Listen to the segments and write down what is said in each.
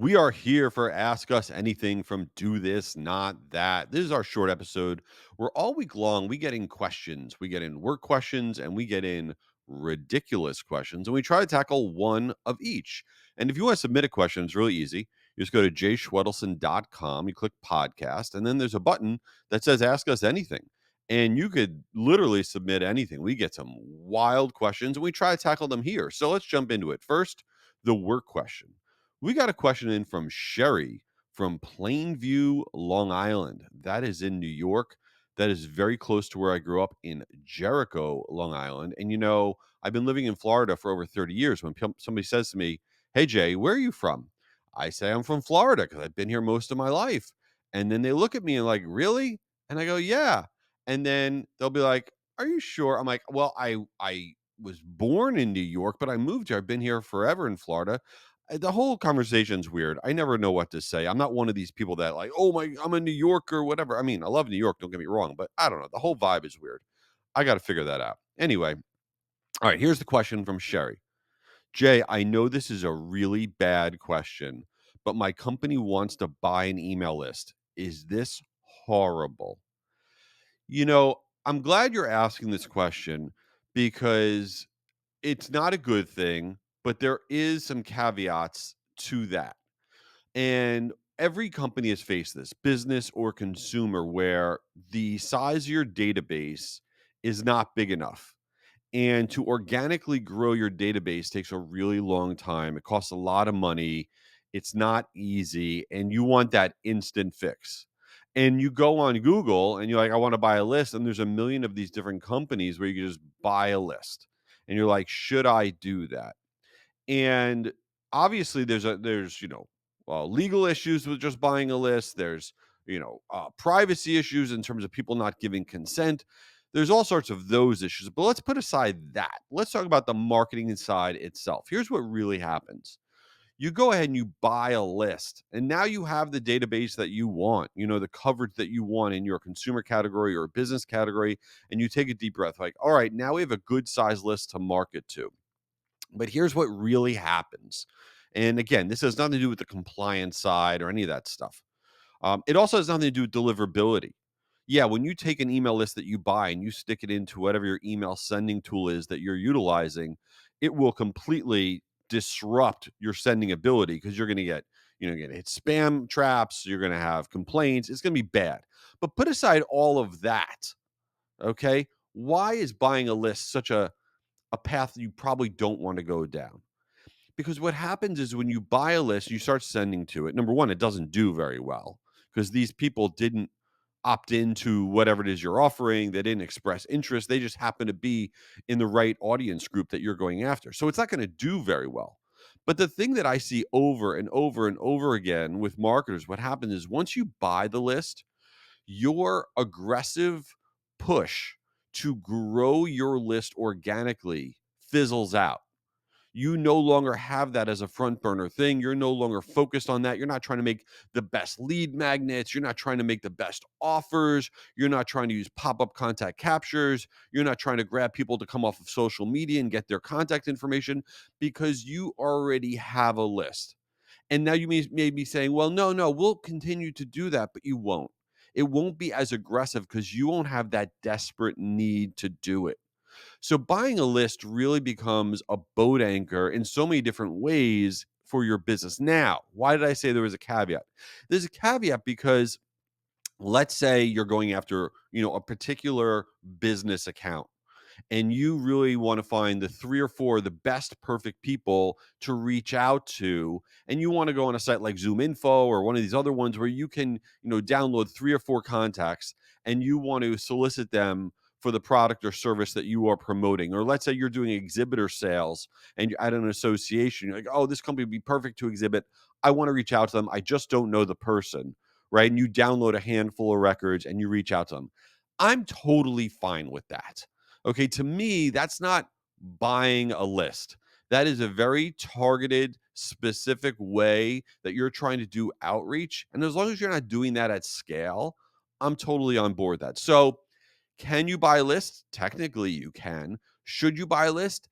We are here for Ask Us Anything from Do This, Not That. This is our short episode where all week long we get in questions. We get in work questions and we get in ridiculous questions, and we try to tackle one of each. And if you want to submit a question, it's really easy. You just go to jschwedelson.com, you click podcast, and then there's a button that says Ask Us Anything. And you could literally submit anything. We get some wild questions and we try to tackle them here. So let's jump into it. First, the work question. We got a question in from Sherry from Plainview, Long Island. That is in New York. That is very close to where I grew up in Jericho, Long Island. And I've been living in Florida for over 30 years. When somebody says to me, "Hey, Jay, where are you from?" I say, "I'm from Florida because I've been here most of my life." And then they look at me and like, "Really?" And I go, "Yeah." And then they'll be like, "Are you sure?" I'm like, "Well, I was born in New York, but I moved here. I've been here forever in Florida." The whole conversation's weird. I never know what to say. I'm not one of these people that like, "Oh my, I'm a New Yorker," whatever. I mean, I love New York, don't get me wrong, but I don't know. The whole vibe is weird. I got to figure that out. Anyway, all right, here's the question from Sherry. Jay, I know this is a really bad question, but my company wants to buy an email list. Is this horrible? I'm glad you're asking this question because it's not a good thing, but there is some caveats to that. And every company has faced this, business or consumer, where the size of your database is not big enough. And to organically grow your database takes a really long time. It costs a lot of money. It's not easy. And you want that instant fix. And you go on Google and you're like, I want to buy a list. And there's a million of these different companies where you can just buy a list. And you're like, should I do that? And obviously there's legal issues with just buying a list. There's privacy issues in terms of people not giving consent. There's all sorts of those issues, but let's put aside that. Let's talk about the marketing side itself. Here's what really happens. You go ahead and you buy a list, and now you have the database that you want, the coverage that you want in your consumer category or business category, and you take a deep breath like, all right, now we have a good size list to market to. But here's what really happens. And again, this has nothing to do with the compliance side or any of that stuff. It also has nothing to do with deliverability. Yeah, when you take an email list that you buy and you stick it into whatever your email sending tool is that you're utilizing, it will completely disrupt your sending ability because you're going to hit spam traps, you're going to have complaints, it's going to be bad. But put aside all of that, okay? Why is buying a list such a path you probably don't want to go down? Because what happens is when you buy a list, you start sending to it. Number one, it doesn't do very well because these people didn't opt into whatever it is you're offering. They didn't express interest. They just happen to be in the right audience group that you're going after. So it's not going to do very well. But the thing that I see over and over and over again with marketers, what happens is once you buy the list, your aggressive push to grow your list organically fizzles out. You no longer have that as a front burner thing. You're no longer focused on that. You're not trying to make the best lead magnets. You're not trying to make the best offers. You're not trying to use pop up contact captures. You're not trying to grab people to come off of social media and get their contact information because you already have a list. And now you may be saying, well, no, no, we'll continue to do that, but you won't. It won't be as aggressive because you won't have that desperate need to do it. So buying a list really becomes a boat anchor in so many different ways for your business. Now, why did I say there was a caveat? There's a caveat because let's say you're going after, a particular business account and you really want to find the three or four the best perfect people to reach out to, and you want to go on a site like Zoom Info or one of these other ones where you can download three or four contacts and you want to solicit them for the product or service that you are promoting. Or let's say you're doing exhibitor sales and you're at an association, you're like, oh, this company would be perfect to exhibit. I want to reach out to them, I just don't know the person. Right, and you download a handful of records and you reach out to them. I'm totally fine with that. Okay, to me, that's not buying a list. That is a very targeted, specific way that you're trying to do outreach. And as long as you're not doing that at scale, I'm totally on board with that. So, can you buy a list? Technically, you can. Should you buy a list?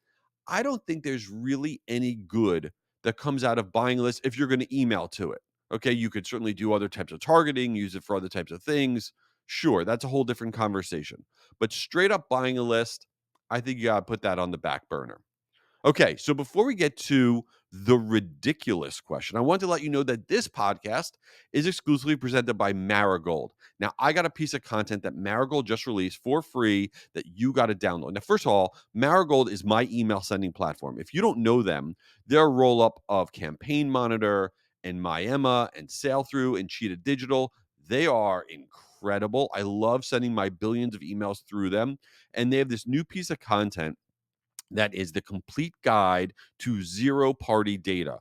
I don't think there's really any good that comes out of buying a list if you're going to email to it. Okay, you could certainly do other types of targeting, use it for other types of things. Sure, that's a whole different conversation. But straight up buying a list, I think you got to put that on the back burner. Okay, so before we get to the ridiculous question, I want to let you know that this podcast is exclusively presented by Marigold. Now, I got a piece of content that Marigold just released for free that you got to download. Now, first of all, Marigold is my email sending platform. If you don't know them, they're a roll up of Campaign Monitor and MyEmma and Sail Through and Cheetah Digital. They are incredible. I love sending my billions of emails through them. And they have this new piece of content that is the complete guide to zero party data.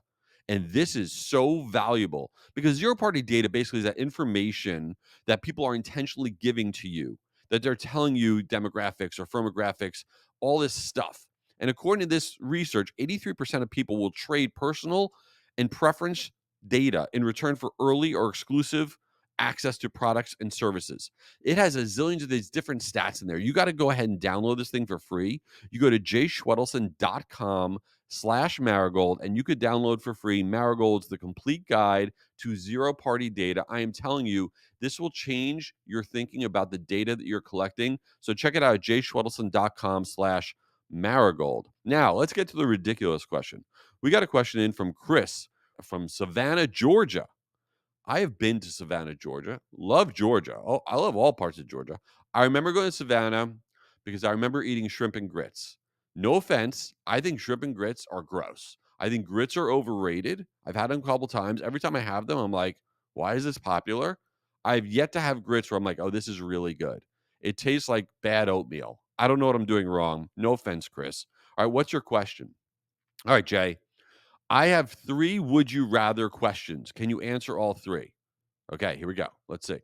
And this is so valuable because zero party data basically is that information that people are intentionally giving to you, that they're telling you demographics or firmographics, all this stuff. And according to this research, 83% of people will trade personal and preference data in return for early or exclusive access to products and services. It has a zillions of these different stats in there. You got to go ahead and download this thing for free. You go to jschwedelson.com/marigold and you could download for free Marigold's The Complete Guide to Zero Party Data. I am telling you, this will change your thinking about the data that you're collecting. So check it out at jschwedelson.com/marigold. Now, let's get to the ridiculous question. We got a question in from Chris from Savannah, Georgia. I have been to Savannah, Georgia. Love Georgia. Oh, I love all parts of Georgia. I remember going to Savannah because I remember eating shrimp and grits. No offense, I think shrimp and grits are gross. I think grits are overrated. I've had them a couple times. Every time I have them, I'm like, why is this popular? I've yet to have grits where I'm like, oh, this is really good. It tastes like bad oatmeal. I don't know what I'm doing wrong. No offense, Chris. All right, what's your question? All right, Jay. I have 3 would you rather questions. Can you answer all 3? Okay, here we go. Let's see.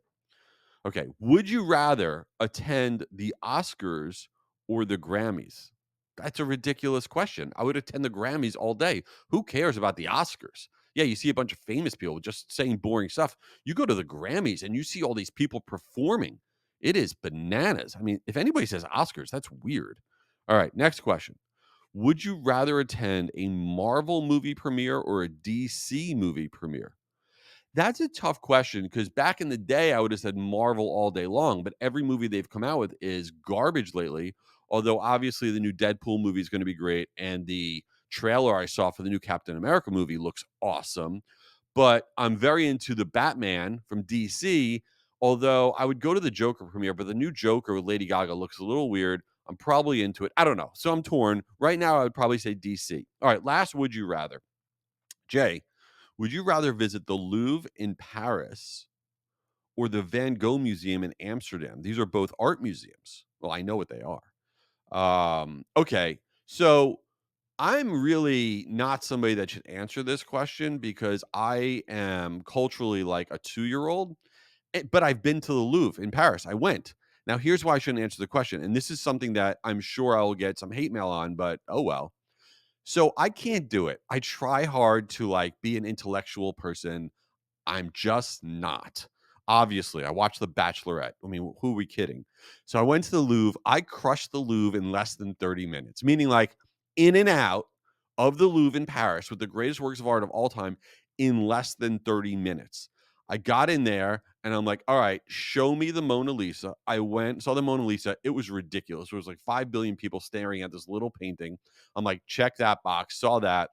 Okay, would you rather attend the Oscars or the Grammys? That's a ridiculous question. I would attend the Grammys all day. Who cares about the Oscars? Yeah, you see a bunch of famous people just saying boring stuff. You go to the Grammys and you see all these people performing. It is bananas. I mean, if anybody says Oscars, that's weird. All right, next question. Would you rather attend a Marvel movie premiere or a DC movie premiere? That's a tough question because back in the day, I would have said Marvel all day long, but every movie they've come out with is garbage lately. Although obviously the new Deadpool movie is going to be great, and the trailer I saw for the new Captain America movie looks awesome. But I'm very into the Batman from DC. Although I would go to the Joker premiere, but the new Joker with Lady Gaga looks a little weird. I'm probably into it. I don't know. So I'm torn. Right now, I would probably say DC. All right, last would you rather? Jay, would you rather visit the Louvre in Paris or the Van Gogh Museum in Amsterdam? These are both art museums. Well, I know what they are. Okay. So I'm really not somebody that should answer this question because I am culturally like a 2-year-old, but I've been to the Louvre in Paris. I went. Now, here's why I shouldn't answer the question. And this is something that I'm sure I will get some hate mail on, but oh well. So I can't do it. I try hard to like be an intellectual person. I'm just not. Obviously, I watched The Bachelorette. I mean, who are we kidding? So I went to the Louvre. I crushed the Louvre in less than 30 minutes, meaning like in and out of the Louvre in Paris with the greatest works of art of all time in less than 30 minutes. I got in there and I'm like, all right, show me the Mona Lisa. I went, saw the Mona Lisa. It was ridiculous. There was like 5 billion people staring at this little painting. I'm like, check that box, saw that.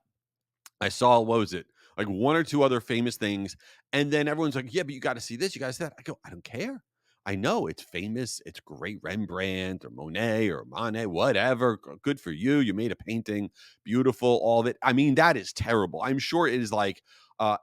I saw, what was it? Like 1 or 2 other famous things. And then everyone's like, yeah, but you got to see this. You got to see that. I go, I don't care. I know it's famous. It's great. Rembrandt or Monet or Monet, whatever. Good for you. You made a painting. Beautiful. All of it. I mean, that is terrible. I'm sure it is like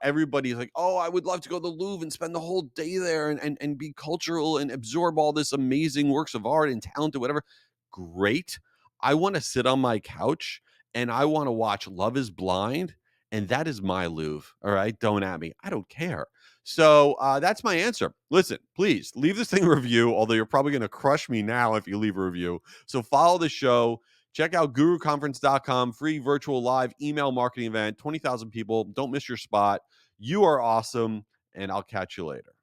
everybody's like, oh, I would love to go to the Louvre and spend the whole day there and be cultural and absorb all this amazing works of art and talent or whatever. Great. I want to sit on my couch and I want to watch Love is Blind, and that is my Louvre. All right. Don't at me. I don't care. So that's my answer. Listen, please leave this thing a review, although you're probably going to crush me now if you leave a review. So follow the show. Check out guruconference.com, free virtual live email marketing event, 20,000 people. Don't miss your spot. You are awesome, and I'll catch you later.